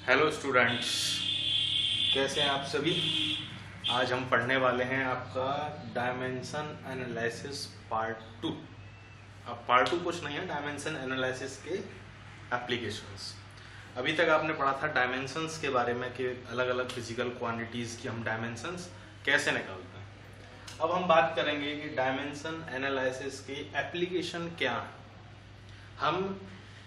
Hello students, कैसे हैं आप सभी। आज हम पढ़ने वाले हैं आपका डायमेंशन एनालिसिस पार्ट टू। अब पार्ट टू कुछ नहीं है, डायमेंशन एनालिसिस के एप्लीकेशंस। अभी तक आपने पढ़ा था डायमेंशंस के बारे में कि अलग अलग फिजिकल क्वांटिटीज़ की हम डायमेंशंस कैसे निकालते हैं। अब हम बात करेंगे कि डायमेंशन एनालिसिस की एप्लीकेशन क्या है, हम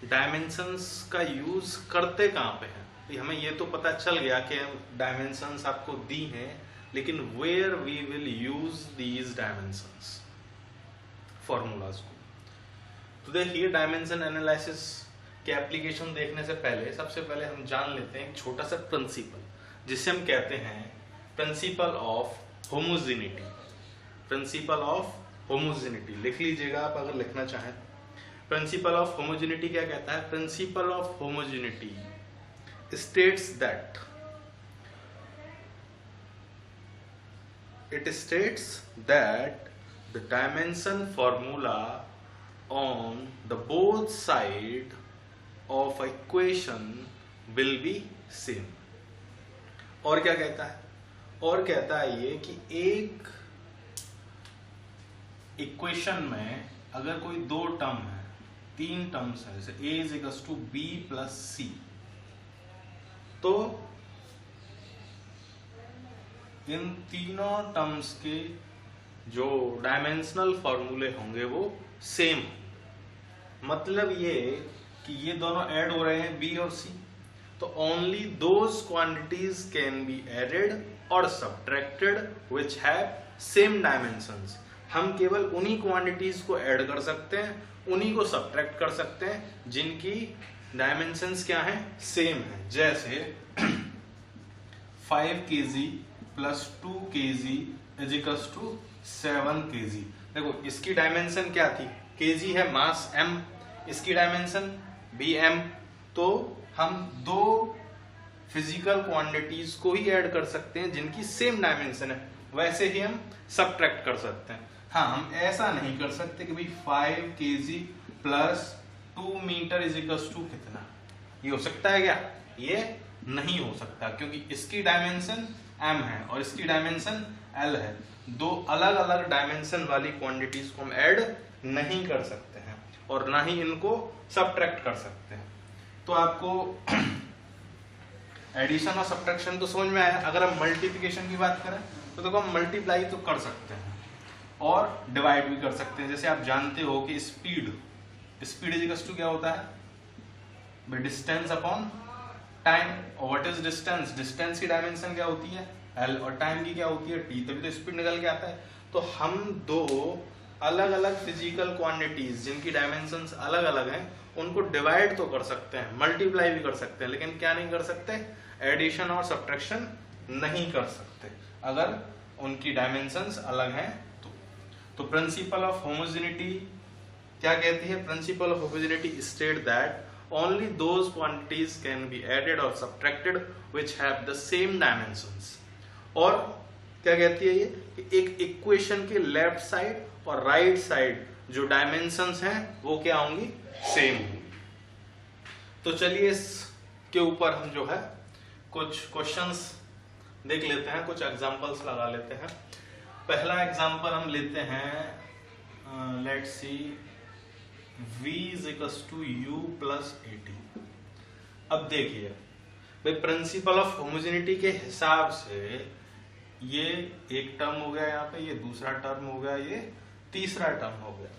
डायमेंशंस का यूज़ करते कहाँ पे हैं। हमें ये तो पता चल गया कि डायमेंशंस आपको दी हैं, लेकिन where we will use these dimensions formulas को। तो देखिए, डायमेंशन एनालिसिस के एप्लीकेशन देखने से पहले सबसे पहले हम जान लेते हैं एक छोटा सा प्रिंसिपल, जिसे हम कहते हैं principal of homogeneity. Principal of homogeneity लिख लीजिएगा आप अगर लिखना चाहें। प्रिंसिपल ऑफ होमोजेनिटी क्या कहता है? Principal of homogeneity states that the dimension formula on the both side of equation will be same। और क्या कहता है? और कहता है ये कि एक इक्वेशन में अगर कोई दो टर्म है, तीन टर्म्स है, जैसे a is equals to b plus C, तो इन तीनों टर्म्स के जो डायमेंशनल फॉर्मूले होंगे वो सेम। मतलब ये कि ये दोनों ऐड हो रहे हैं बी और सी, तो only those quantities can be added और subtracted which have same dimensions. हम केवल उन्हीं क्वांटिटीज को ऐड कर सकते हैं, उन्हीं को सब्ट्रैक्ट कर सकते हैं जिनकी डायमेंशंस क्या है? सेम है। जैसे 5 kg plus 2 kg is equals to 7 kg। देखो, इसकी डायमेंशन क्या थी? kg है मास m, इसकी डायमेंशन bm। तो हम दो फिजिकल क्वांटिटीज को ही ऐड कर सकते हैं जिनकी सेम डायमेंशन है, वैसे ही हम सब्ट्रैक्ट कर सकते हैं। हाँ, हम ऐसा नहीं कर सकते कि भाई 5 kg plus 2 metre is equals to कितना। ये हो सकता है क्या? ये नहीं हो सकता, क्योंकि इसकी डायमेंशन m है और इसकी डायमेंशन l है। दो अलग अलग डायमेंशन वाली क्वांटिटीज को हम ऐड नहीं कर सकते हैं और ना ही इनको सब्ट्रैक्ट कर सकते हैं। तो आपको एडिशन और सब्ट्रैक्शन तो समझ में आया। अगर हम मल्टीप्लिकेशन की बात करें तो देखो, हम मल्टीप्लाई तो कर सकते हैं और डिवाइड भी कर सकते हैं। जैसे आप जानते हो कि स्पीड इज इक्वल्स टू क्या होता है? Distance upon time. और व्हाट इज डिस्टेंस? डिस्टेंस की डायमेंशन क्या होती है? l, और टाइम की क्या होती है? t। तभी तो स्पीड निकल के आता है। तो हम दो अलग अलग फिजिकल क्वांटिटीज जिनकी डायमेंशंस अलग अलग हैं, उनको डिवाइड तो कर सकते हैं, मल्टीप्लाई भी कर सकते हैं, लेकिन क्या नहीं कर सकते? एडिशन और सब्ट्रैक्शन नहीं कर सकते अगर उनकी डायमेंशंस अलग हैं। तो प्रिंसिपल ऑफ होमोजेनिटी क्या कहती है? Principal of homogeneity state that only those quantities can be added or subtracted which have the same dimensions। और क्या कहती है ये कि एक इक्वेशन के लेफ्ट साइड और राइट साइड जो डायमेंशंस हैं वो क्या होंगी? सेम होंगी। तो चलिए इसके ऊपर हम जो है कुछ क्वेश्चंस देख लेते हैं, कुछ एग्जांपल्स लगा लेते हैं। पहला एग्जांपल हम लेते हैं, let's see v is equals to u plus 80। अब देखिए भाई, प्रिंसिपल ऑफ होमोजेनिटी के हिसाब से ये एक टर्म हो गया, यहाँ पे ये दूसरा टर्म हो गया, ये तीसरा टर्म हो गया।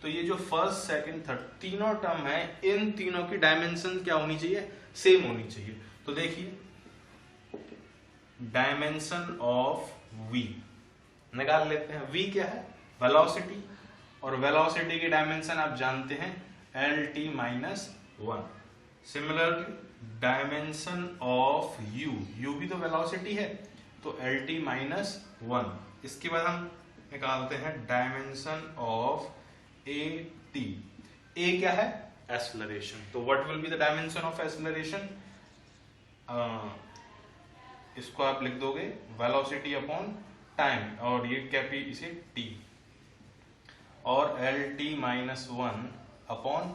तो ये जो फर्स्ट सेकंड थर्ड तीनों टर्म है, इन तीनों की डायमेंशन क्या होनी चाहिए? सेम होनी चाहिए। तो देखिए, डायमेंशन ऑफ v निकाल लेते हैं। v क्या है? वेलोसिटी, और वेलोसिटी की डायमेंशन आप जानते हैं lt minus 1। Similarly dimension of u भी तो वेलोसिटी है, तो lt माइनस 1। इसके बाद हम निकालते हैं डायमेंशन ऑफ at। a क्या है? एक्सेलरेशन। तो what will be the dimension of acceleration? इसको आप लिख दोगे वेलोसिटी अपॉन टाइम, और ये क्या भी इसे t, और lt minus 1 upon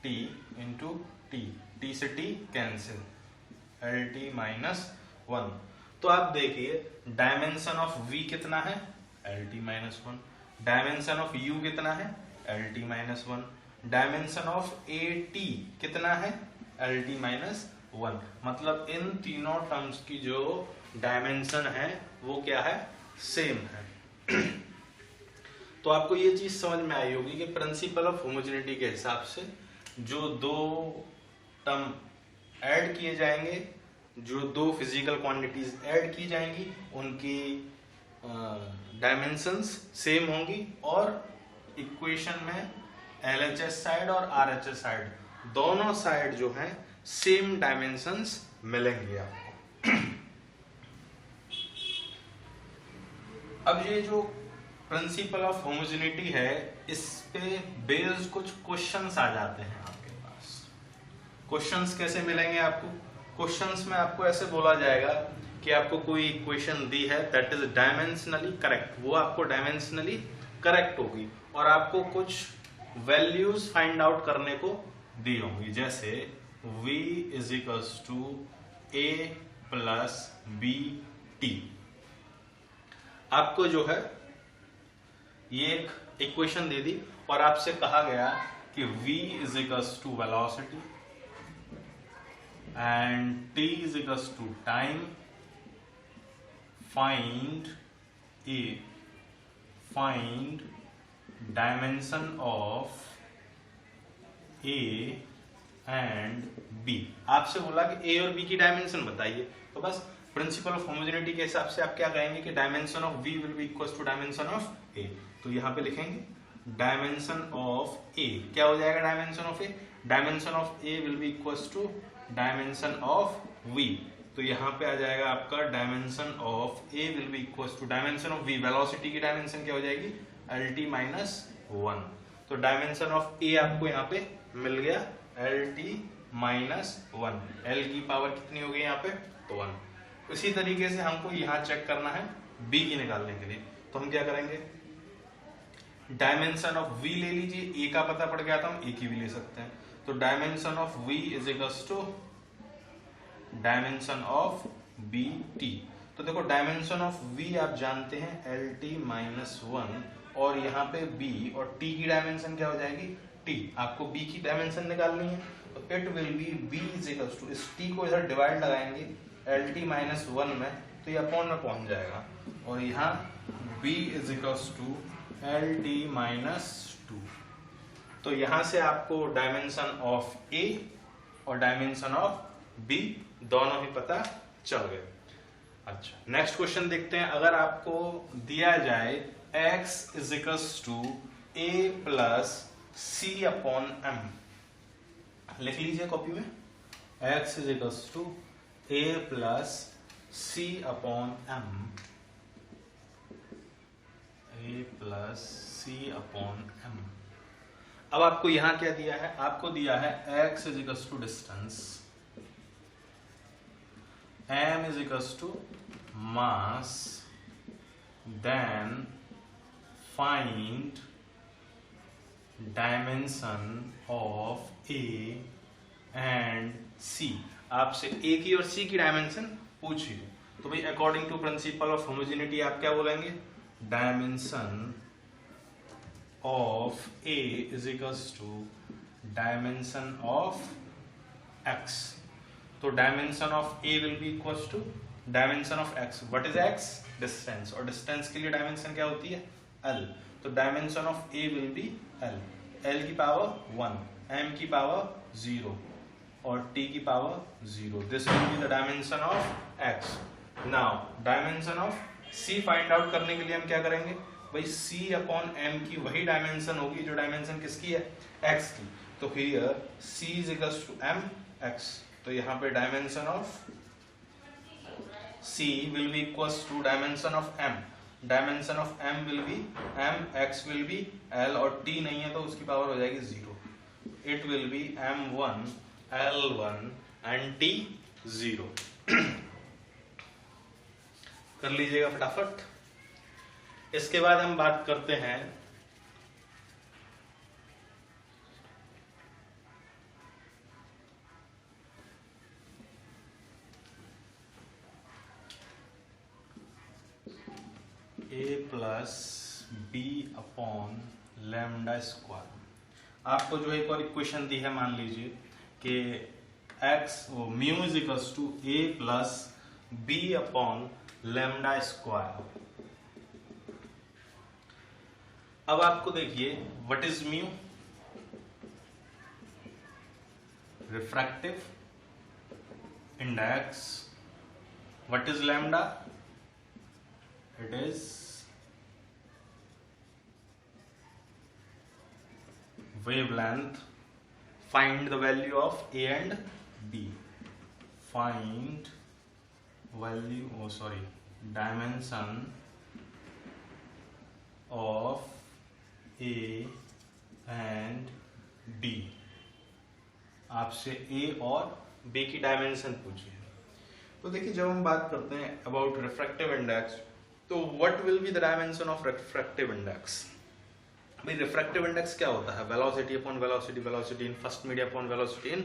t into T, T से टी कैंसिल, LT माइनस 1। तो आप देखिए डायमेंशन ऑफ V कितना है, LT minus 1। Dimension of U कितना है, LT minus 1। Dimension of AT कितना है, LT माइनस 1। मतलब इन तीनों टर्म्स की जो डायमेंशन है वो क्या है, सेम है। तो आपको ये चीज समझ में आई होगी कि प्रिंसिपल ऑफ होमोजेनिटी के हिसाब से जो दो टर्म ऐड किए जाएंगे, जो दो फिजिकल क्वांटिटीज ऐड की जाएंगी, उनकी डायमेंशंस सेम होंगी और इक्वेशन में LHS साइड और RHS साइड दोनों साइड जो है सेम डायमेंशंस मिलेंगे आपको। अब ये जो प्रिंसिपल ऑफ होमोजेनिटी है, इस पे बेस्ड कुछ क्वेश्चंस आ जाते हैं आपके पास। क्वेश्चंस कैसे मिलेंगे आपको? क्वेश्चंस में आपको ऐसे बोला जाएगा कि आपको कोई इक्वेशन दी है दैट इज डायमेंशनली करेक्ट, वो आपको डायमेंशनली करेक्ट होगी और आपको कुछ वैल्यूज फाइंड आउट करने को दी होंगी, जैसे v is equals to a plus B T. आपको जो है ये एक इक्वेशन दे दी और आपसे कहा गया कि v is equals to velocity and t is equals to time. Find dimension of A and B। आपसे बोला कि A और B की डायमेंशन बताइए, तो बस प्रिंसिपल ऑफ होमोजेनिटी के हिसाब से आप क्या कहेंगे कि dimension of V will be equal to dimension of A। तो यहां पे लिखेंगे डायमेंशन ऑफ A क्या हो जाएगा, dimension of A, dimension of A will be equal to dimension of V। तो यहाँ पे आ जाएगा आपका dimension of A will be equal to dimension of V। Velocity की डायमेंशन क्या हो जाएगी, LT माइनस 1। तो डायमेंशन ऑफ A आपको यहाँ पे मिल गया LT माइनस 1। L की पावर कितनी हो गई यहाँ पे, तो 1। इसी तरीके से हमको यहाँ चेक करना है B की निकालने के लिए, तो हम क्या करेंगे, डायमेंशन ऑफ V ले लीजिए, A का पता पड़ गया था, हम A की भी ले सकते हैं। तो dimension of V is equals to dimension of B T. तो देखो डायमेंशन ऑफ V आप जानते हैं LT माइनस 1 और यहाँ पे B और T की डायमेंशन क्या हो जाएगी, T। आपको B की डायमेंशन निकालनी है, तो it will be B is equals to, इस T को इधर डिवाइड लगाएंगे LT माइनस 1 में, तो ये अपॉन में पहुंच जाएगा और यहाँ B is equals to LT minus 2। तो यहां से आपको डायमेंशन ऑफ A और डायमेंशन ऑफ B दोनों ही पता चल गए। अच्छा, नेक्स्ट क्वेश्चन देखते हैं। अगर आपको दिया जाए x is equals to a plus C upon m, लिख लीजिए कॉपी में, x is equals to a plus C upon m, a plus C upon m। अब आपको यहां क्या दिया है, आपको दिया है x is equals to distance, m is equals to mass, then find dimension of a and c। आपसे a की और c की डायमेंशन पूछी है, तो भाई according to principle of homogeneity आप क्या बोलेंगे, dimension of A is equals to dimension of X। तो dimension of A will be equals to dimension of X। What is X? Distance, और distance के लिए dimension क्या होती है, L। तो dimension of A will be L, L की power 1, M की पावर 0 और T की power 0। This will be the dimension of X। Now dimension of C find out करने के लिए हम क्या करेंगे भाई, C अपॉन M की वही डायमेंशन होगी जो डायमेंशन किसकी है, X की। तो here C is equals to M X। तो यहाँ पे dimension of C will be equals to dimension of M, dimension of M will be M, X will be L और T नहीं है तो उसकी पावर हो जाएगी 0। It will be M1 L1 and T 0। कर लीजिएगा फटाफट। इसके बाद हम बात करते हैं a plus B upon lambda square. आपको जो एक और इक्वेशन दी है, मान लीजिए कि X mu is equals to A plus B upon lambda square. अब आपको देखिए what is mu, refractive index. What is lambda, it is wavelength. Find the value of A and B. Find value, dimension of A and B. आपसे A और B की dimension पूछी है। तो देखिए जब हम बात करते हैं अबाउट रिफ्रैक्टिव इंडेक्स, तो what will be the dimension of refractive index. भाई रिफ्रैक्टिव इंडेक्स क्या होता है, velocity upon velocity, velocity in first medium upon velocity in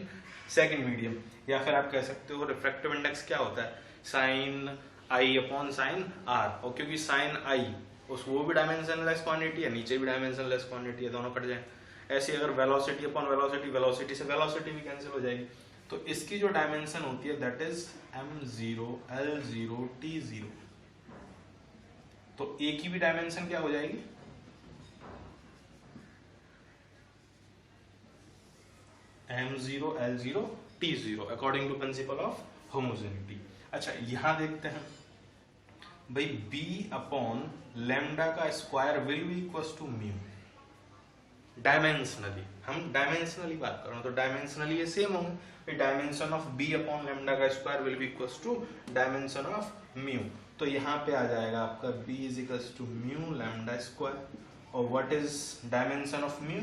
second medium. या फिर आप कह सकते हो रिफ्रैक्टिव इंडेक्स क्या होता है, sine I upon sine R. और क्योंकि साइन आई वो भी डायमेंशनलेस क्वांटिटी है, नीचे भी डायमेंशनलेस क्वांटिटी है, दोनों कट जाए। ऐसे अगर वेलोसिटी अपॉन वेलोसिटी, वेलोसिटी से वेलोसिटी भी कैंसिल हो जाएगी। तो इसकी जो डायमेंशन होती है that is m0 l0 t0। तो ए की भी डायमेंशन क्या हो जाएगी, m0 l0 t0 according to principle of homogeneity. अच्छा यहां देखते हैं भाई b अपॉन लैम्डा का square will be equals to mu. Dimensionally, हम डायमेंशनली बात कर रहे हैं तो डायमेंशनली ये सेम होंगे। Dimension of b upon lambda का square will be equals to dimension of mu. तो यहाँ पे आ जाएगा आपका b is equals to mu lambda square. और what is dimension of mu,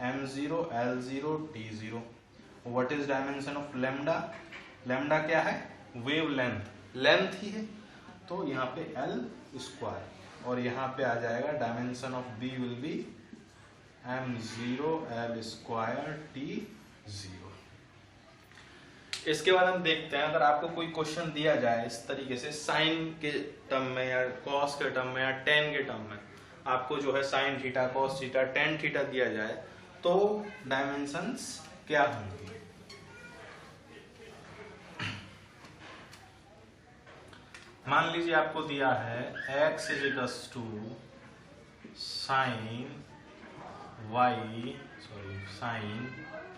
m0 l0 t0। What is dimension of lambda, lambda क्या है, वेव लेंथ, लेंथ ही है। तो यहाँ पे l स्क्वायर और यहाँ पे आ जाएगा dimension of b will be m0 l square t0। इसके बाद हम देखते हैं अगर आपको कोई क्वेश्चन दिया जाए इस तरीके से साइन के टर्म में या कॉस के टर्म में या टेन के टर्म में, आपको जो है sine theta, cos theta, tan theta दिया जाए तो डायमेंशंस क्या होंगी। मान लीजिए आपको दिया है x is equals to sine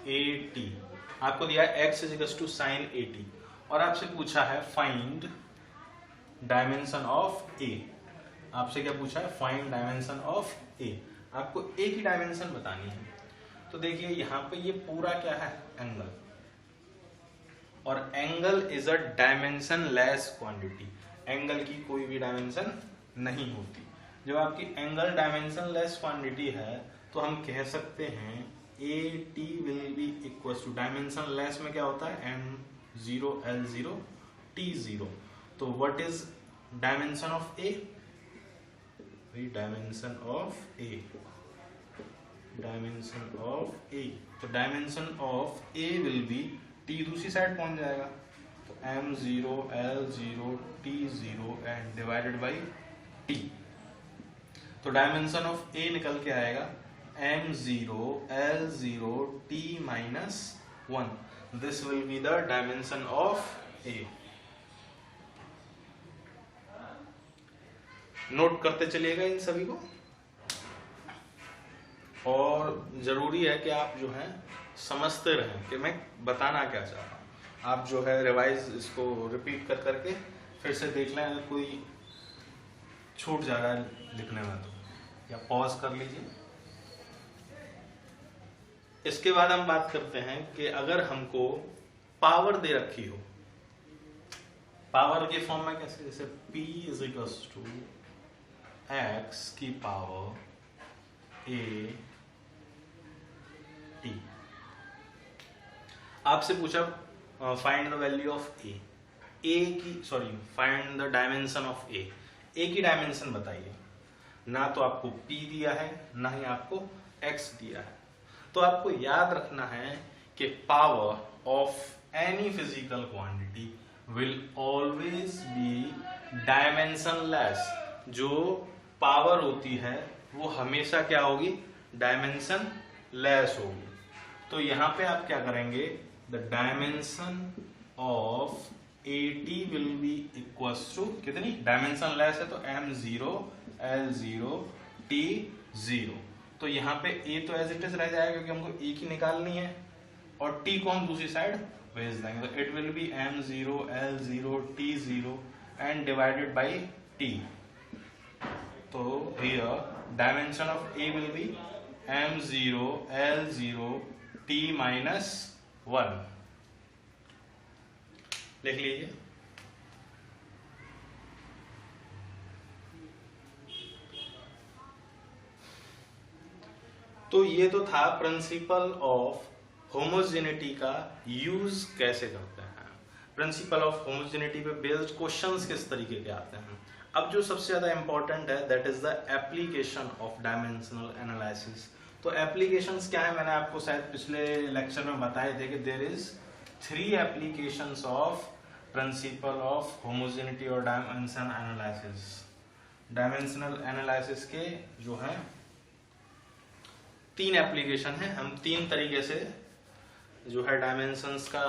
at। आपको दिया है x is equals to sine at और आपसे पूछा है फाइंड डायमेंशन ऑफ a। आपसे क्या पूछा है, फाइंड डायमेंशन ऑफ a। आपको a की डायमेंशन बतानी है। तो देखिए यहाँ पे ये पूरा क्या है, एंगल, और angle is a dimension less quantity. Angle की कोई भी डायमेंशन नहीं होती। जब आपकी एंगल डायमेंशन लेस क्वांटिटी है तो हम कह सकते हैं AT will be equal to, dimensionless में क्या होता है, m0 l0 t0। तो what is dimension of A, dimension of A, dimension of A। तो dimension of A will be, T दूसरी साइड पहुंच जाएगा, तो m0 l0 t0 and divided by T। तो डायमेंशन ऑफ A निकल के आएगा m0 l0 t minus 1। This will be the dimension of A। Note करते चलिएगा इन सभी को, और जरूरी है कि आप जो है समझते रहें कि मैं बताना क्या चाह रहा हूं। आप जो है रिवाइज इसको रिपीट कर करके फिर से देख लें, अगर कोई छूट जा रहा है लिखने में तो या पॉज कर लीजिए। इसके बाद हम बात करते हैं कि अगर हमको पावर दे रखी हो, पावर के फॉर्म में कैसे, जैसे P is equals to x की पावर a t। आपसे पूछा find the value of a की find the dimension of a की डायमेंशन बताइए। ना तो आपको p दिया है ना ही आपको x दिया है। तो आपको याद रखना है कि power of any physical quantity will always be dimensionless. जो पावर होती है वो हमेशा क्या होगी, डायमेंशन लेस होगी। तो यहाँ पे आप क्या करेंगे, the dimension of AT will be equals to कितनी, डायमेंशन लेस है तो M0 L0 T0। तो यहाँ पे A तो एज इट इज रह जाएगा क्योंकि हमको A की निकालनी है, और T को हम दूसरी साइड भेज देंगे, तो it will B M0 L0 T0 and divided by T। तो here dimension of A will B M0 L0 T minus 1। लिख लीजिए। तो ये तो था प्रिंसिपल ऑफ होमोजेनिटी का यूज कैसे करते हैं। प्रिंसिपल ऑफ होमोजेनिटी पे बेस्ड क्वेश्चंस किस तरीके के आते हैं। अब जो सबसे ज्यादा इंपॉर्टेंट है that is the application of dimensional analysis. तो एप्लीकेशंस क्या है, मैंने आपको शायद पिछले लेक्चर में बताए थे कि there is 3 applications of principle of homogeneity और डायमेंशन एनालिसिस। डायमेंशनल एनालिसिस के जो है 3 एप्लीकेशन है। हम 3 तरीके से जो है डायमेंशंस का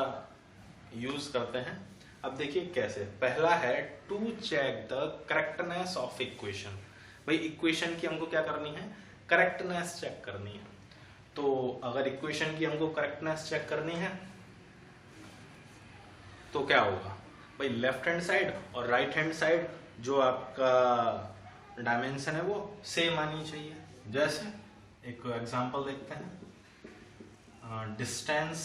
यूज करते हैं। अब देखिए कैसे। पहला है to check the correctness of equation. भाई इक्वेशन की हमको क्या करनी है, करेक्टनेस चेक करनी है। तो अगर इक्वेशन की हमको करेक्टनेस चेक करनी है तो क्या होगा भाई, लेफ्ट हैंड साइड और राइट हैंड साइड जो आपका डायमेंशन है वो सेम आनी चाहिए। जैसे एक एग्जांपल देखते हैं, distance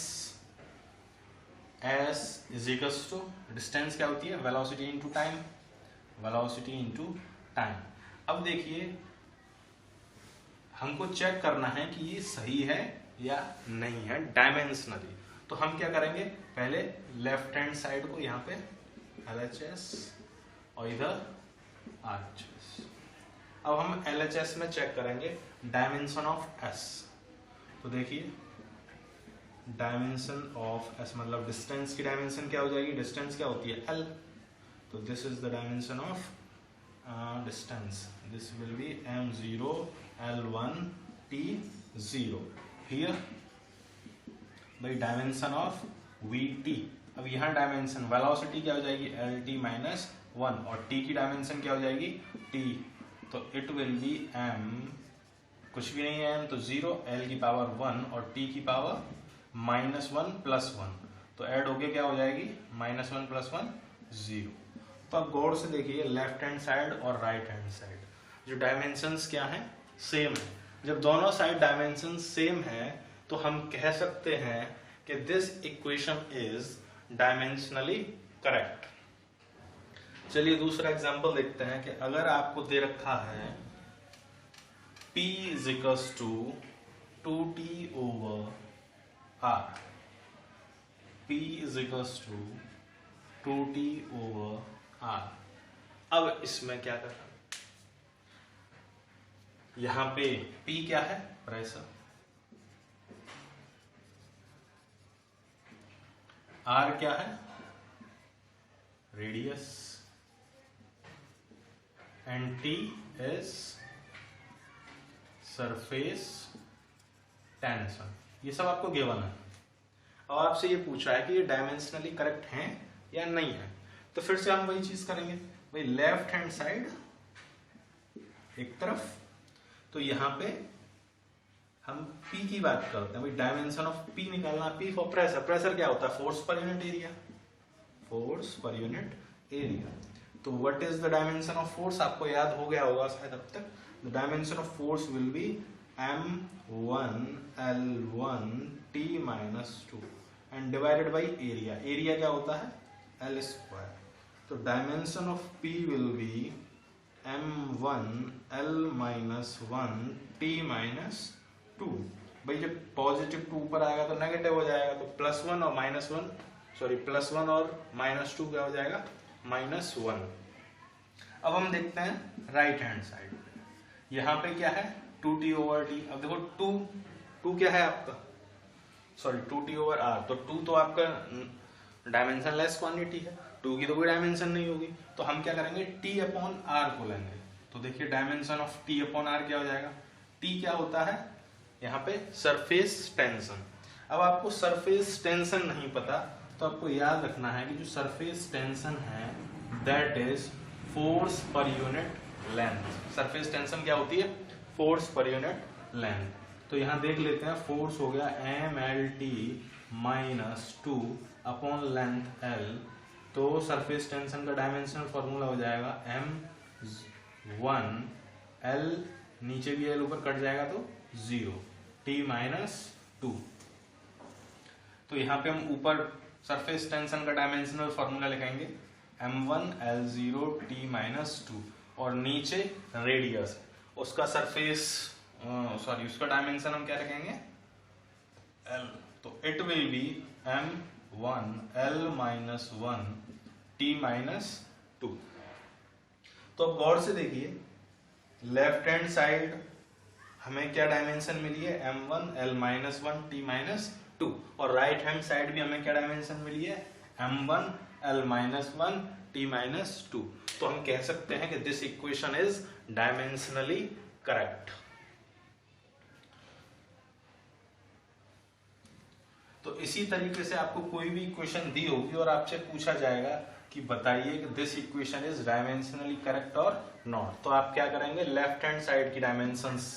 s is equals to, distance क्या होती है, velocity into time, velocity into time. अब देखिए हमको चेक करना है कि ये सही है या नहीं है डायमेंशनली। तो हम क्या करेंगे, पहले लेफ्ट हैंड साइड को यहाँ पे LHS और इधर RHS। अब हम LHS में चेक करेंगे डायमेंशन ऑफ S। तो देखिए डायमेंशन ऑफ S मतलब डिस्टेंस की डायमेंशन क्या हो जाएगी, डिस्टेंस क्या होती है L। तो this is the dimension of distance, this will B M0 L1 T0। Here by dimension of VT। अब यहाँ डायमेंशन वेलोसिटी क्या हो जाएगी LT माइनस 1 और T की डायमेंशन क्या हो जाएगी T। तो इट विल बी M, कुछ भी नहीं है M तो 0, L की पावर 1 और T की पावर -1 + 1। तो ऐड होके क्या हो जाएगी -1 + 1 0। तो अब गौर से देखिए लेफ्ट हैंड साइड और राइट हैंड साइड जो डायमेंशंस क्या है, सेम है। जब दोनों साइड डायमेंशन सेम है तो हम कह सकते हैं कि this equation is dimensionally correct. चलिए दूसरा एग्जांपल देखते हैं कि अगर आपको दे रखा है P = 2T/R, P = 2T/R। अब इसमें क्या करना, यहां पे P क्या है, प्रेशर, R क्या है, radius, and T is surface tension. ये सब आपको गिवन है और आपसे ये पूछा है कि ये डायमेंशनली करेक्ट है या नहीं है। तो फिर से हम वही चीज करेंगे भाई, लेफ्ट हैंड साइड एक तरफ, तो यहां पे हम P की बात करते हैं भाई, डायमेंशन ऑफ P निकालना। P फॉर प्रेशर, प्रेशर क्या होता है, force per unit area, force per unit area. तो what is the dimension of force, आपको याद हो गया होगा शायद अब तक। The dimension of force will be M1 L1 T-2 and divided by area. Area क्या होता है L²। तो dimension of P will be M1 L-1 T-2। भाई जब पॉजिटिव 2 ऊपर आएगा तो नेगेटिव हो जाएगा, तो +1 और -1, सॉरी +1 और -2 क्या हो जाएगा, -1। अब हम देखते हैं राइट हैंड साइड, यहां पे क्या है 2T/T। अब देखो 2 क्या है आपका, सॉरी 2T/R। तो 2 तो आपका डायमेंशन लेस क्वांटिटी है, 2 की तो कोई डायमेंशन नहीं होगी। तो हम क्या करेंगे T/R को लेंगे, तो देखिए dimension of T upon R क्या हो जाएगा, टी क्या होता है यहाँ पे सरफेस टेंशन। अब आपको सरफेस टेंशन नहीं पता तो आपको याद रखना है कि जो सरफेस टेंशन है that is force per unit length. Surface tension क्या होती है, फोर्स पर यूनिट लेंथ। तो यहाँ देख लेते हैं, फोर्स हो गया MLT -2 अपॉन लेंथ L। तो सरफेस टेंशन का डायमेंशनल फॉर्मूला हो जाएगा M1 L, नीचे भी L ऊपर कट जाएगा तो 0 T -2। तो यहाँ पे हम ऊपर सरफेस टेंशन का डायमेंशनल फॉर्मूला लिखेंगे M1 L0 T -2 और नीचे रेडियस उसका सरफेस उसका डायमेंशन हम क्या रखेंगे L। तो it will be M1 L -1 T -2। तो अब गौर से देखिए, लेफ्ट हैंड साइड हमें क्या डायमेंशन मिली है M1 L -1 T -2 और राइट हैंड साइड भी हमें क्या डायमेंशन मिली है M1 L -1 T -2। तो हम कह सकते हैं कि this equation is dimensionally correct. तो इसी तरीके से आपको कोई भी इक्वेशन दी होगी और आपसे पूछा जाएगा कि बताइए कि this equation is dimensionally correct और नॉट, तो आप क्या करेंगे, लेफ्ट हैंड साइड की डायमेंशंस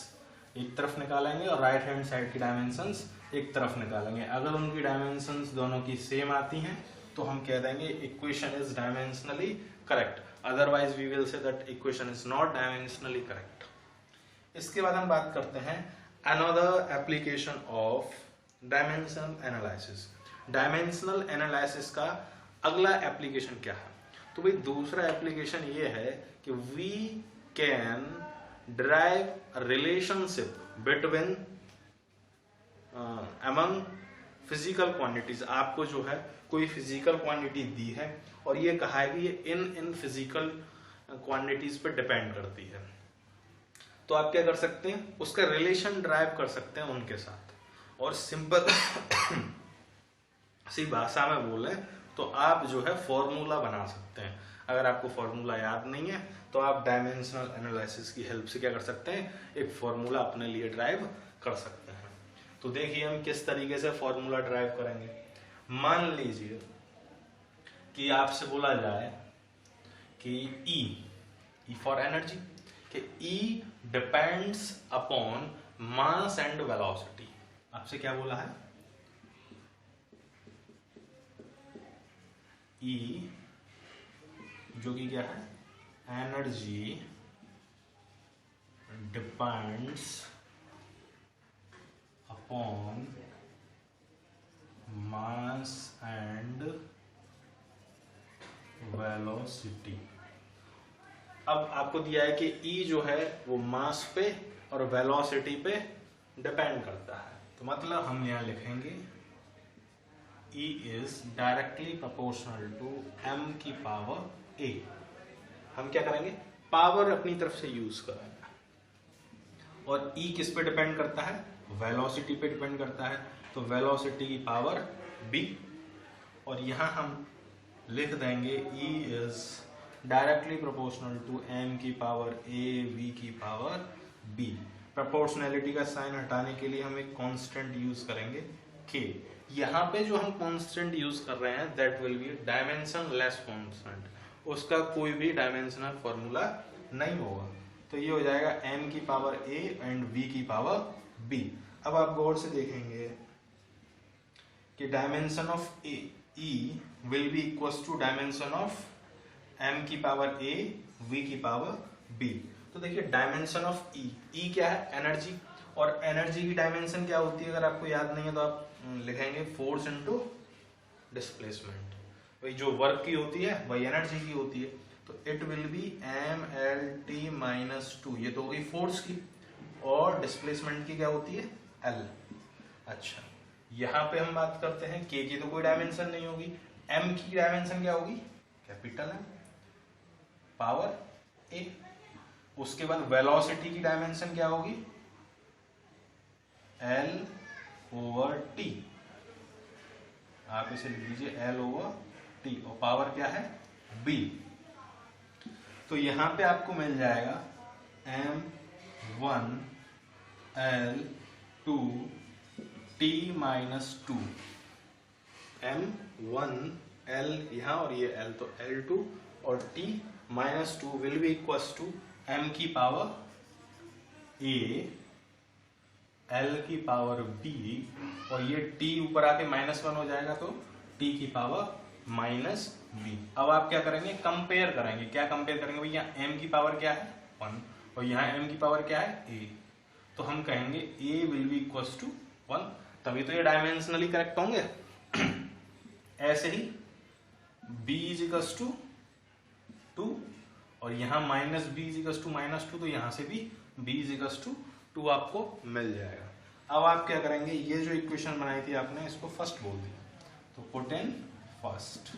एक तरफ निकालेंगे और राइट हैंड साइड की डायमेंशंस एक तरफ निकालेंगे। अगर उनकी डायमेंशंस दोनों की सेम आती हैं तो हम कह देंगे equation is dimensionally correct, otherwise we will say that equation is not dimensionally correct. इसके बाद हम बात करते हैं another application of dimensional analysis. Dimensional analysis का अगला एप्लीकेशन क्या है, तो भाई दूसरा एप्लीकेशन ये है कि we can derive relationship between among physical quantities. आपको जो है कोई फिजिकल क्वांटिटी दी है और ये कहा है कि ये इन फिजिकल क्वांटिटीज पर डिपेंड करती है, तो आप क्या कर सकते हैं, उसका रिलेशन ड्राइव कर सकते हैं उनके साथ। और सिंपल सी भाषा में बोले तो आप जो है फॉर्मूला बना सकते हैं। अगर आपको फॉर्मूला याद नहीं है तो आप डायमेंशनल एनालिसिस की हेल्प से क्या कर सकते हैं, एक फॉर्मूला अपने लिए ड्राइव कर सकते हैं। तो देखिए हम किस तरीके से फॉर्मूला ड्राइव करेंगे। मान लीजिए कि आपसे बोला जाए कि E फॉर एनर्जी, कि E depends upon mass and velocity. आपसे क्या बोला है, E जो कि क्या है, energy depends upon mass and velocity. अब आपको दिया है कि E जो है वो मास पे और वेलोसिटी पे डिपेंड करता है, तो मतलब हम यहां लिखेंगे E is directly proportional to m की पावर a। हम क्या करेंगे, पावर अपनी तरफ से यूज करेंगे और E किस पे डिपेंड करता है, वेलोसिटी पे डिपेंड करता है, तो वेलोसिटी की पावर b। और यहां हम लिख देंगे E is directly proportional to m की पावर a v की पावर b। प्रोपोर्शनैलिटी का साइन हटाने के लिए हम एक कांस्टेंट यूज करेंगे k। यहाँ पे जो हम कांस्टेंट यूज कर रहे हैं that will B dimension less constant, उसका कोई भी डायमेंशनल फॉर्मूला नहीं होगा। तो ये हो जाएगा m की पावर a एंड v की पावर b। अब आप गौर से देखेंगे कि dimension of e will be equals to dimension of m की पावर a v की पावर b। तो देखिए डायमेंशन ऑफ E क्या है, एनर्जी, और एनर्जी की डायमेंशन क्या होती है अगर आपको याद नहीं है तो आप लिखेंगे फोर्स इनटू डिस्प्लेसमेंट। वही जो वर्क की होती है वही एनर्जी की होती है, तो इट विल बी MLT -2। ये तो होगी फोर्स की, और डिस्प्लेसमेंट की क्या होती है, L। अच्छा, यहाँ पे हम बात करते हैं K की तो कोई डायमेंशन नहीं होगी, M की डायमेंशन क्या होगी, कैपिटल M पावर A। उसके बाद वेलोसिटी की डायमेंशन क्या होगी, L/T। आप इसे लिख लीजिए L/T, और पावर क्या है, B। तो यहां पे आपको मिल जाएगा m1l2 t माइनस 2, m1l यहाँ और ये l तो l2 और t minus 2 will be equals to m की पावर a l की पावर b और ये t ऊपर आके -1 हो जाएगा तो t की पावर -b। अब आप क्या करेंगे, कंपेयर करेंगे। क्या कंपेयर करेंगे भैया, m की पावर क्या है 1 और यहाँ m की पावर क्या है a, तो हम कहेंगे a will be equals to 1, तभी तो ये डायमेंशनली करेक्ट होंगे। ऐसे ही b इज इक्वल्स टू 2 और यहाँ -b इज इक्वल्स टू -2, तो यहाँ से भी b इज इक्वल्स टू 2 आपको मिल जाएगा। अब आप क्या करेंगे, ये जो इक्वेशन बनाई थी आपने इसको फर्स्ट बोल दिया, तो पुट इन फर्स्ट।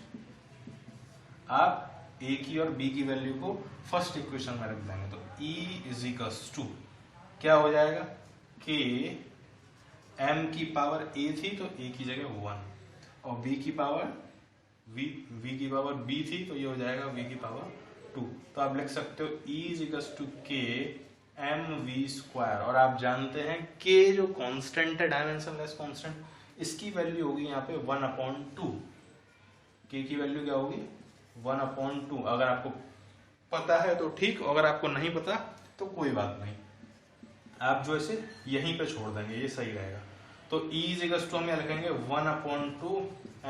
आप a की और b की वैल्यू को फर्स्ट इक्वेशन में रख देंगे, तो e इज इक्वल्स टू क्या हो जाएगा, k m की पावर a थी तो a की जगह 1 और b की पावर v की पावर b थी तो ये हो जाएगा v की पावर 2। तो आप लिख सकते हो e is equals to k mv square, और आप जानते हैं k जो कांस्टेंट है, डायमेंशनलेस कांस्टेंट, इसकी वैल्यू होगी यहाँ पे 1/2। k की वैल्यू क्या होगी 1/2। अगर आपको पता है तो ठीक, अगर आपको नहीं पता तो कोई बात नहीं, आप जो इसे यहीं पे छोड़ देंगे, ये सही रहेगा। तो e इज इक्वल्स टू हम यहाँ लिखेंगे 1/2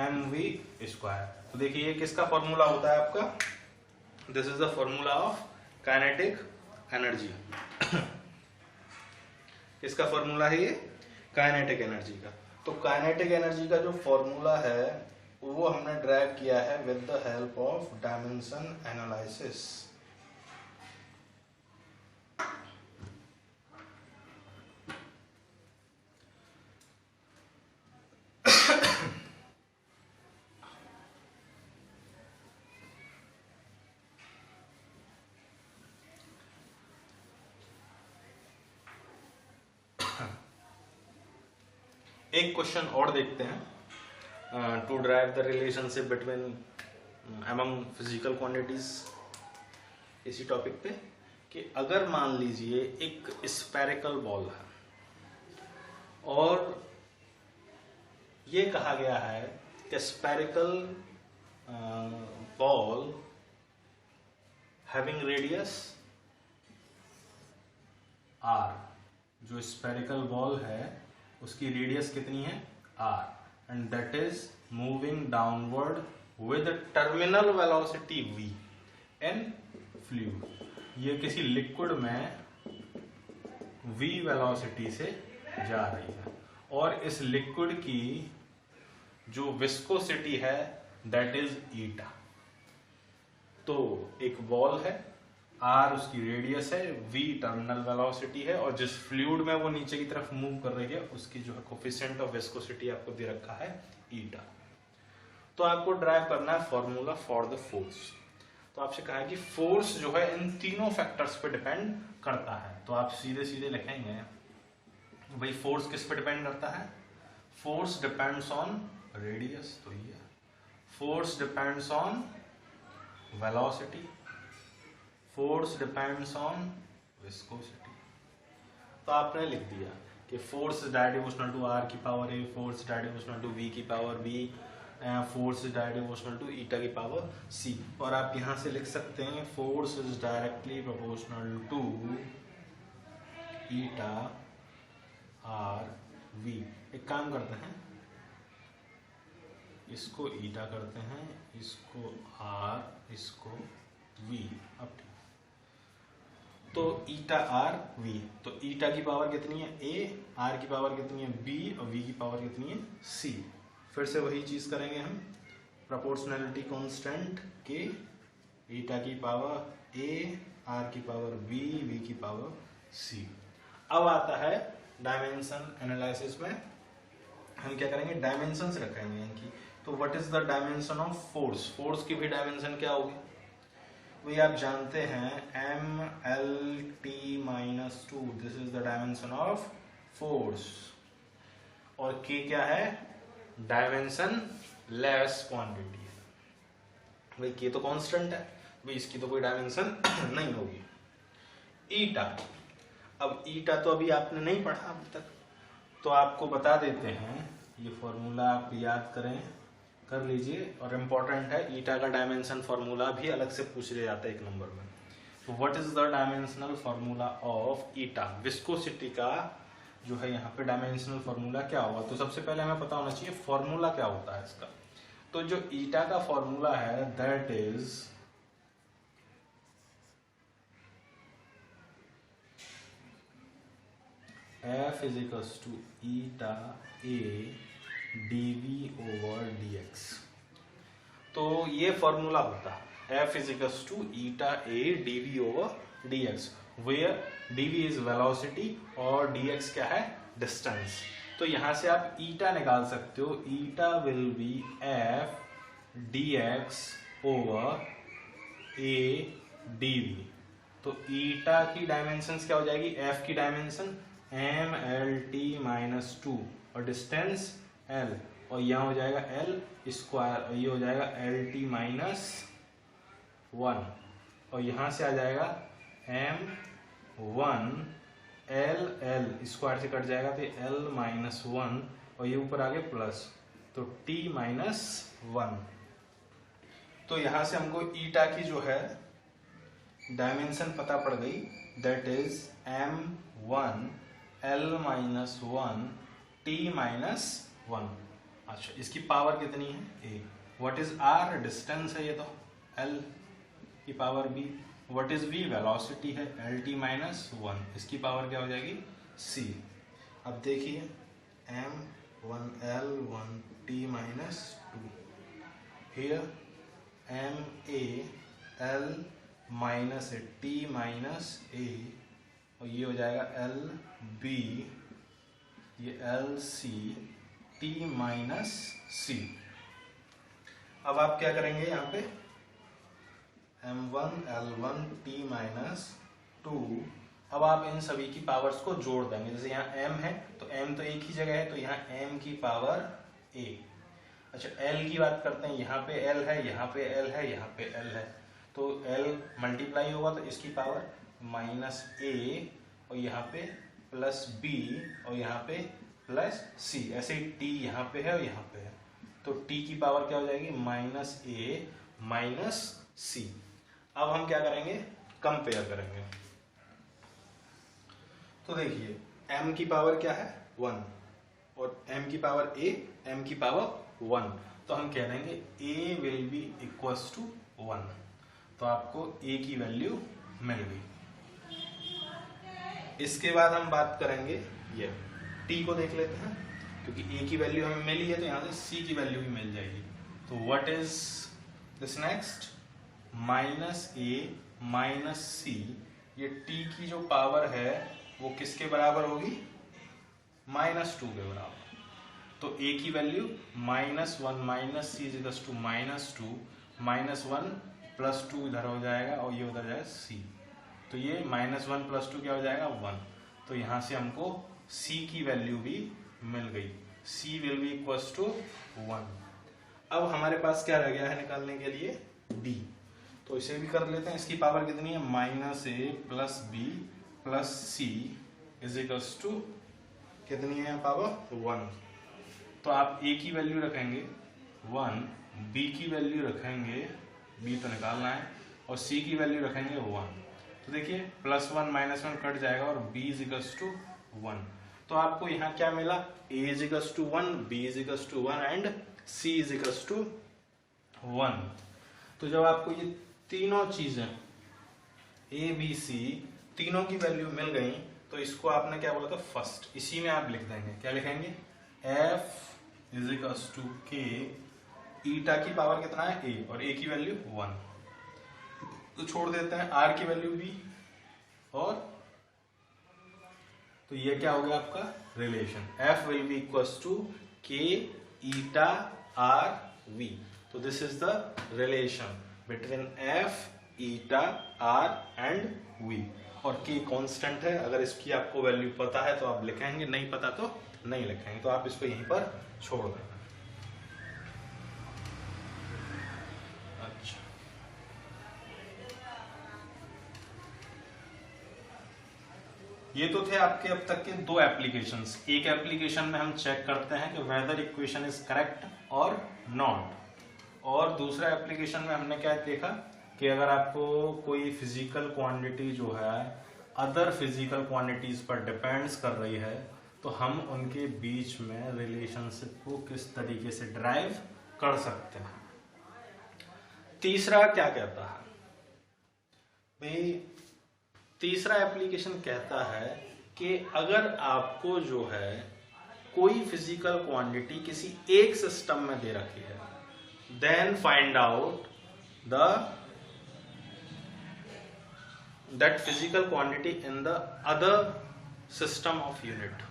mv स्क्वायर। तो देखिए ये किसका फॉर्मूला होता है आपका, this is the formula of kinetic energy. किसका फॉर्मूला है ये, काइनेटिक एनर्जी का। तो काइनेटिक एनर्जी का जो फॉर्मूला है वो हमने ड्राइव किया है with the help of dimension analysis. एक क्वेश्चन और देखते हैं, to derive the relationship between among physical quantities, इसी टॉपिक पे, कि अगर मान लीजिए एक स्फेरिकल बॉल है और ये कहा गया है कि spherical ball having radius r, जो स्फेरिकल बॉल है उसकी रेडियस कितनी है r, and that is moving downward with terminal velocity v in fluid. ये किसी लिक्विड में v वेलोसिटी से जा रही है और इस लिक्विड की जो विस्कोसिटी है दैट इज ईटा। तो एक बॉल है, r उसकी रेडियस है, v टर्मिनल वेलोसिटी है, और जिस फ्लूइड में वो नीचे की तरफ मूव कर रही है उसकी जो है कोफिशिएंट ऑफ विस्कोसिटी आपको दे रखा है ईटा। तो आपको ड्राइव करना है फॉर्मूला फॉर द फोर्स। तो आपसे कहा है कि फोर्स जो है इन तीनों फैक्टर्स पे डिपेंड करता है। तो आप सीधे सीधे लिखेंगे भाई फोर्स किस पे डिपेंड करता है, फोर्स डिपेंड्स ऑन रेडियस, तो ये force depends on velocity, force depends on viscosity. तो आपने लिख दिया कि force is directional to r की power a, force directional to v की power b, force is directional to eta की पावर c। और आप यहां से लिख सकते हैं force is directly proportional to eta r v। एक काम करते हैं, इसको ईटा करते हैं, इसको r, इसको v। अब ठीक, तो ईटा आर वी, तो ईटा की पावर कितनी है a, r की पावर कितनी है b और v की पावर कितनी है c। फिर से वही चीज करेंगे हम, प्रोपोर्शनैलिटी कांस्टेंट के, ईटा की पावर a, r की पावर b, v की पावर c। अब आता है डायमेंशन एनालिसिस में हम क्या करेंगे, डायमेंशंस रखेंगे इनकी। तो what is the dimension of force, force की भी डायमेंशन क्या होगी, वही आप जानते हैं mlt-2, this is the dimension of force. और k क्या है, डायमेंशन लेस क्वांटिटी है। भाई k तो कांस्टेंट है, भाई इसकी तो कोई डायमेंशन नहीं होगी। ईटा। अब ईटा तो अभी आपने नहीं पढ़ा अब तक, तो आपको बता देते हैं, ये फॉर्मूला आप याद कर लीजिए, और इम्पोर्टेंट है, ईटा का डायमेंशन फॉर्मूला भी अलग से पूछ लिया जाता है 1 नंबर में। तो what is the dimensional formula of eta, viscosity का जो है यहाँ पे डायमेंशनल फॉर्मूला क्या होगा। तो सबसे पहले हमें पता होना चाहिए फॉर्मूला क्या होता है इसका। तो जो ईटा का फॉर्मूला है that is F is equals to eta A dV/dx। तो ये फॉर्मूला होता है F is equals to eta A dV/dx, where dV is velocity और dx क्या है, डिस्टेंस। तो यहां से आप ईटा निकाल सकते हो, eta will be F dx/a dV। तो ईटा की डायमेंशंस क्या हो जाएगी, F की डायमेंशन mlt-2 और डिस्टेंस l, और यहाँ हो जाएगा l स्क्वायर, और ये हो जाएगा lt-1, और यहाँ से आ जाएगा m1 l स्क्वायर से कट जाएगा तो l-1, और ये ऊपर आ गया प्लस, तो t-1। तो यहाँ से हमको ईटा की जो है डायमेंशन पता पड़ गई, that is m1 l-1 t-1। अच्छा, इसकी पावर कितनी है, a। What is r, distance है ये तो, l की power b। What is v, velocity है, lt-1, इसकी पावर क्या हो जाएगी, c। अब देखिए m1 l1 t-2, here ma l minus t-a, और ये हो जाएगा lb, ये lc t-c। अब आप क्या करेंगे यहाँ पे, m1 l1 t-2, अब आप इन सभी की पावर्स को जोड़ देंगे। जैसे यहाँ m है तो m तो एक ही जगह है, तो यहाँ m की पावर a। अच्छा, l की बात करते हैं, यहाँ पे l है, यहाँ पे l है, यहाँ पे l है, तो l मल्टीप्लाई होगा तो इसकी पावर -a, और यहाँ पे प्लस b, और यहाँ पे प्लस c। ऐसे ही t यहाँ पे है और यहाँ पे है, तो t की पावर क्या हो जाएगी, -a -c। अब हम क्या करेंगे, कंपेयर करेंगे। तो देखिए m की पावर क्या है, 1, और m की पावर a, m की पावर 1, तो हम कह देंगे a will be equals to 1। तो आपको a की वैल्यू मिल गई। इसके बाद हम बात करेंगे ये t को देख लेते हैं, क्योंकि a की वैल्यू हमें मिली है तो यहाँ से c की वैल्यू भी मिल जाएगी। तो what is this next, -a -c, ये t की जो पावर है वो किसके बराबर होगी, -2 के बराबर। तो a की value -1 -c is equals to -2, -1 + 2 इधर हो जाएगा, और ये उधर जाएगा c, तो ये -1 + 2 क्या हो जाएगा, 1। तो यहाँ से हमको c की वैल्यू भी मिल गई, c will be equals to 1। अब हमारे पास क्या रह गया है निकालने के लिए, d। तो इसे भी कर लेते हैं, इसकी पावर कितनी है, -a + b + c is equals to कितनी है पावर, 1। तो आप a की वैल्यू रखेंगे 1, b की वैल्यू रखेंगे, b तो निकालना है, और c की वैल्यू रखेंगे 1। तो देखिए +1 -1 कट जाएगा, और b इज इक्वल्स टू 1। तो आपको यहाँ क्या मिला, a is equals to 1, b is equals to 1 and c is equals to 1। तो जब आपको ये तीनों चीजें a b c तीनों की वैल्यू मिल गई, तो इसको आपने क्या बोला था, फर्स्ट, इसी में आप लिख देंगे, क्या लिखेंगे, f is equals to k, eta की पावर कितना है, a, और a की वैल्यू 1। तो छोड़ देते हैं r की वैल्यू b, और तो ये क्या हो गया आपका relation, f will be equals to k eta r v। तो this is the relation between f eta r and v, और k कांस्टेंट है। अगर इसकी आपको वैल्यू पता है तो आप लिखेंगे, नहीं पता तो नहीं लिखेंगे, तो आप इसको यहीं पर छोड़ देना। अच्छा, ये तो थे आपके अब तक के दो एप्लीकेशंस। एक एप्लीकेशन में हम चेक करते हैं कि वेदर इक्वेशन इज करेक्ट और नॉट, और दूसरा एप्लीकेशन में हमने क्या देखा कि अगर आपको कोई फिजिकल क्वांटिटी जो है अदर फिजिकल क्वांटिटीज पर डिपेंड्स कर रही है तो हम उनके बीच में रिलेशनशिप को किस तरीके से ड्राइव कर सकते हैं। तीसरा क्या कहता है भाई, तीसरा एप्लीकेशन कहता है कि अगर आपको जो है कोई फिजिकल क्वांटिटी किसी एक सिस्टम में दे रखी है, then find out that physical quantity in the other system of unit.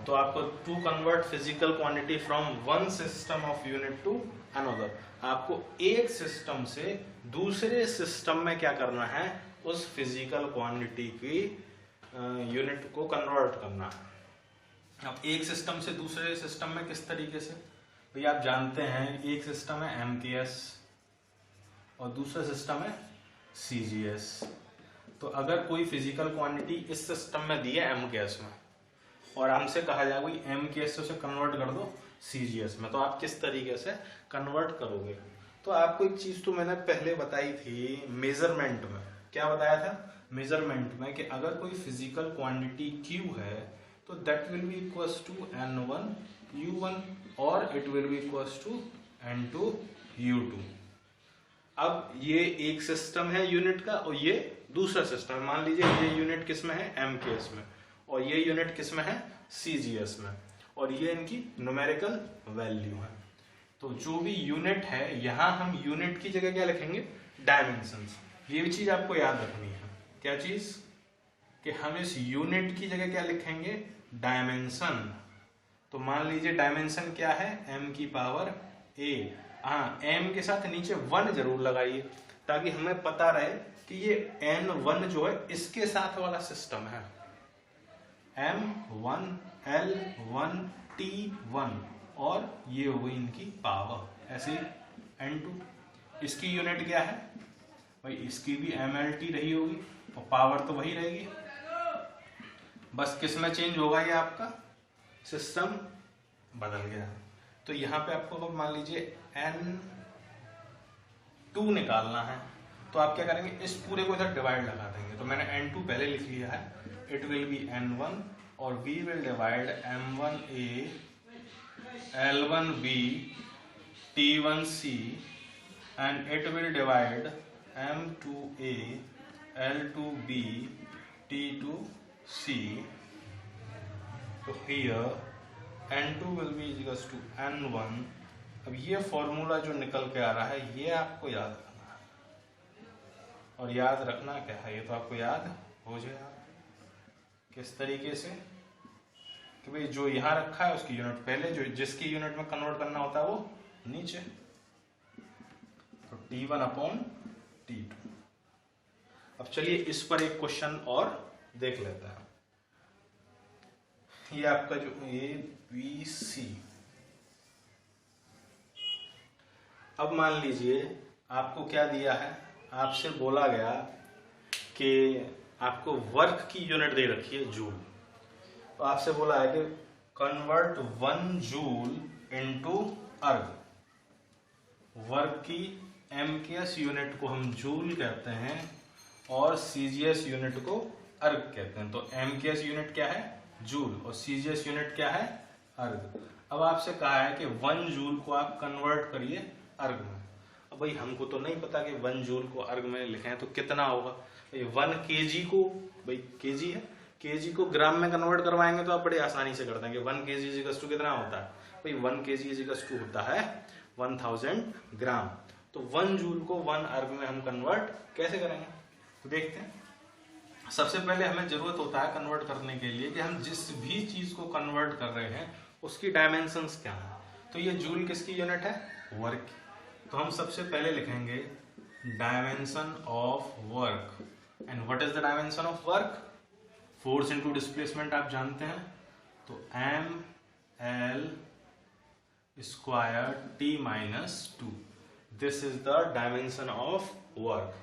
तो आपको to convert physical quantity from one system of unit to another, आपको एक सिस्टम से दूसरे सिस्टम में क्या करना है, उस फिजिकल क्वांटिटी की यूनिट को कन्वर्ट करना है। अब एक सिस्टम से दूसरे सिस्टम में किस तरीके से, भाई आप जानते हैं एक सिस्टम है MKS और दूसरा सिस्टम है CGS। तो अगर कोई फिजिकल क्वांटिटी इस सिस्टम में दी है MKS में और हमसे कहा जाए भाई MKS से उसे कन्वर्ट कर दो CGS में, तो आप किस तरीके से कन्वर्ट करोगे। तो आपको एक चीज तो मैंने पहले बताई थी मेजरमेंट में, क्या बताया था मेजरमेंट में, कि अगर कोई फिजिकल क्वांटिटी Q है तो that will be equals to N1 U1 और it will be equals to N2 U2। अब ये एक सिस्टम है यूनिट का और ये दूसरा सिस्टम है। मान लीजिए ये यूनिट किस में है MKS में और ये यूनिट किस में है CGS में, और ये इनकी न्यूमेरिकल वैल्यू है। तो जो भी यूनिट है यहां हम यूनिट की जगह क्या लिखेंगे, डायमेंशंस। ये भी चीज आपको याद रखनी है, क्या चीज, कि हम इस यूनिट की जगह क्या लिखेंगे, डायमेंशन। तो मान लीजिए डायमेंशन क्या है, m की पावर a। हाँ, m के साथ नीचे 1 जरूर लगाइए ताकि हमें पता रहे कि ये N1 जो है इसके साथ वाला सिस्टम है, M1 L1 T1 और ये हो गई इनकी पावर। ऐसे ही N2, इसकी यूनिट क्या है भाई, इसकी भी MLT रही होगी और पावर तो वही रहेगी, बस किस में चेंज होगा, ये आपका सिस्टम बदल गया। तो यहाँ पे आपको मान लीजिए N2 निकालना है तो आप क्या करेंगे, इस पूरे को इधर डिवाइड लगा देंगे। तो मैंने N2 पहले लिख लिया है, इट विल बी N1 और we will divide M1A L1B T1C and it will divide M2A L2B T2C। तो here N2 will be equals to N1। अब ये फॉर्मूला जो निकल के आ रहा है ये आपको याद रखना है, और याद रखना क्या है ये तो आपको याद हो जाएगा किस तरीके से, कि भाई जो यहाँ रखा है उसकी यूनिट पहले, जो जिसकी यूनिट में कन्वर्ट करना होता है वो नीचे। तो T1 अपॉन T2। अब चलिए इस पर एक क्वेश्चन और देख लेते हैं। ये आपका जो ABC, अब मान लीजिए आपको क्या दिया है, आपसे बोला गया कि आपको वर्क की यूनिट दे रखी है जूल। तो आपसे बोला है कि कन्वर्ट 1 जूल इनटू अर्ग। वर्क की MKS यूनिट को हम जूल कहते हैं और CGS यूनिट को अर्ग कहते हैं। तो MKS यूनिट क्या है, जूल, और CGS यूनिट क्या है, अर्ग। अब आपसे कहा है कि 1 जूल को आप कन्वर्ट करिए अर्ग में। अब भाई हमको तो नहीं पता कि 1 जूल को अर्ग में लिखें तो कितना होगा। 1 kg को, भाई kg है, kg को ग्राम में कन्वर्ट करवाएंगे तो आप बड़े आसानी से कर देंगे। 1 kg इज टू कितना होता है भाई, 1 kg इज टू होता है 1000 ग्राम। तो 1 जूल को 1 अर्ग में हम कन्वर्ट कैसे करेंगे, तो देखते हैं। सबसे पहले हमें जरूरत होता है कन्वर्ट करने के लिए कि हम जिस भी चीज को कन्वर्ट कर रहे हैं उसकी डायमेंशंस क्या है। तो ये जूल किसकी यूनिट है, वर्क की। तो हम सबसे पहले लिखेंगे dimension of work. And what is the dimension of work, force into displacement आप जानते हैं। तो ML square T-2, this is the dimension of work.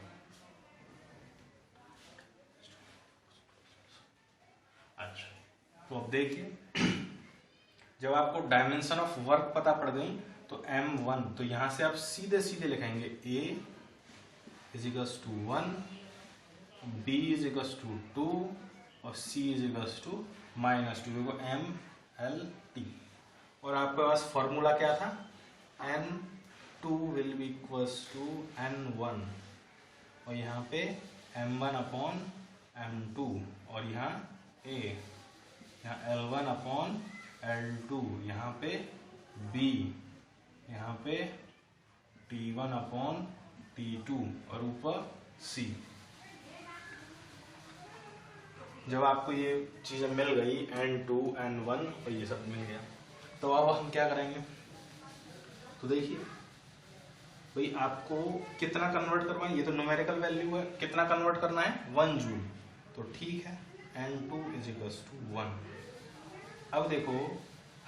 तो अब देखिए जब आपको डायमेंशन ऑफ वर्क पता पड़ गई तो M1, तो यहां से आप सीधे सीधे लिखेंगे A is equals to 1, B is equals to 2 और C इज इक्वल्स टू -2, देखो MLT। और आपके पास फॉर्मूला क्या था, N2 will be equals to N1 और यहाँ पे M1 अपॉन M2 और यहाँ A, यहाँ L1 अपॉन L2, यहाँ पे B, यहाँ पे T1 अपॉन T2 और ऊपर C। जब आपको ये चीजें मिल गई N2 N1 और ये सब मिल गया, तो अब हम क्या करेंगे, तो देखिए भाई आपको कितना कन्वर्ट करवाएं, ये तो न्यूमेरिकल वैल्यू है, कितना कन्वर्ट करना है 1 जूल, तो ठीक है N2 इज इक्वल्स टू 1। अब देखो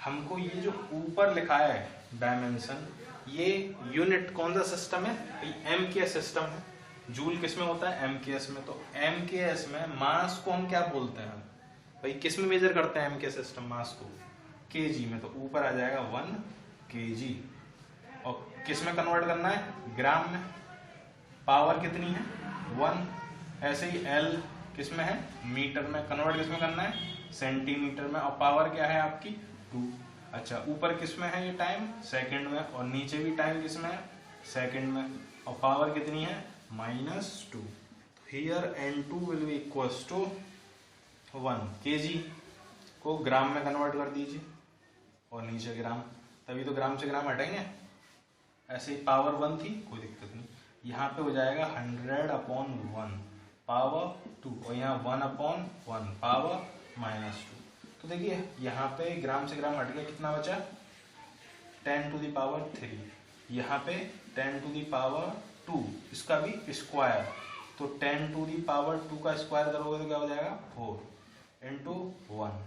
हमको ये जो ऊपर लिखा है डायमेंशन, ये यूनिट कौन सा सिस्टम है, MKS सिस्टम है। जूल किस में होता है, MKS में। तो MKS में मास को हम क्या बोलते हैं भाई, किस में मेजर करते हैं MKS सिस्टम मास को, kg में। तो ऊपर आ जाएगा 1 kg और किस में कन्वर्ट करना है, ग्राम में। पावर कितनी है 1, ऐसे ही L किस में है, मीटर में। कन्वर्ट किस में करना है, सेंटीमीटर में। और पावर क्या है आपकी 2। अच्छा ऊपर किस में है ये टाइम, सेकंड में। और नीचे भी टाइम किस में है, सेकंड में। और पावर कितनी है -2। Here N2 will be equals to 1 kg को ग्राम में कन्वर्ट कर दीजिए और नीचे ग्राम, तभी तो ग्राम से ग्राम हटेंगे। ऐसे ही पावर 1 थी, कोई दिक्कत नहीं। यहाँ पे हो जाएगा 100/1 पावर 2 और यहाँ 1/1 पावर -2। तो देखिए यहाँ पे ग्राम से ग्राम हट गया, कितना बचा 10⁻3। यहाँ पे 10⁻2, इसका भी स्क्वायर, तो 10⁻2 का स्क्वायर करोगे तो क्या हो जाएगा 4 × 1।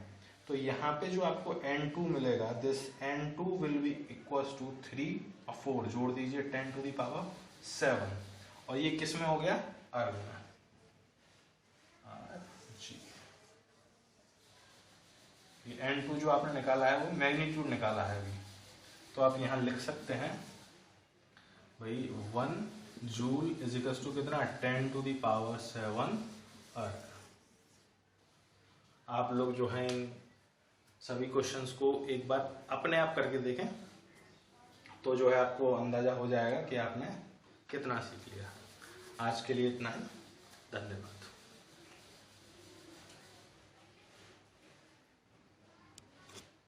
तो यहाँ पे जो आपको N2 मिलेगा, this N2 will be equals to 3 और 4 जोड़ दीजिए 10⁻7 और ये किस में हो गया, अर्ग में। ये N2 जो आपने निकाला है वो मैग्नीट्यूड निकाला है अभी, तो आप यहाँ लिख सकते हैं भाई 1 जूल इज इक्वल्स टू कितना 10⁻7 अर्ग। आप लोग जो हैं सभी क्वेश्चंस को एक बार अपने आप करके देखें तो जो है आपको अंदाजा हो जाएगा कि आपने कितना सीख लिया। आज के लिए इतना ही, धन्यवाद।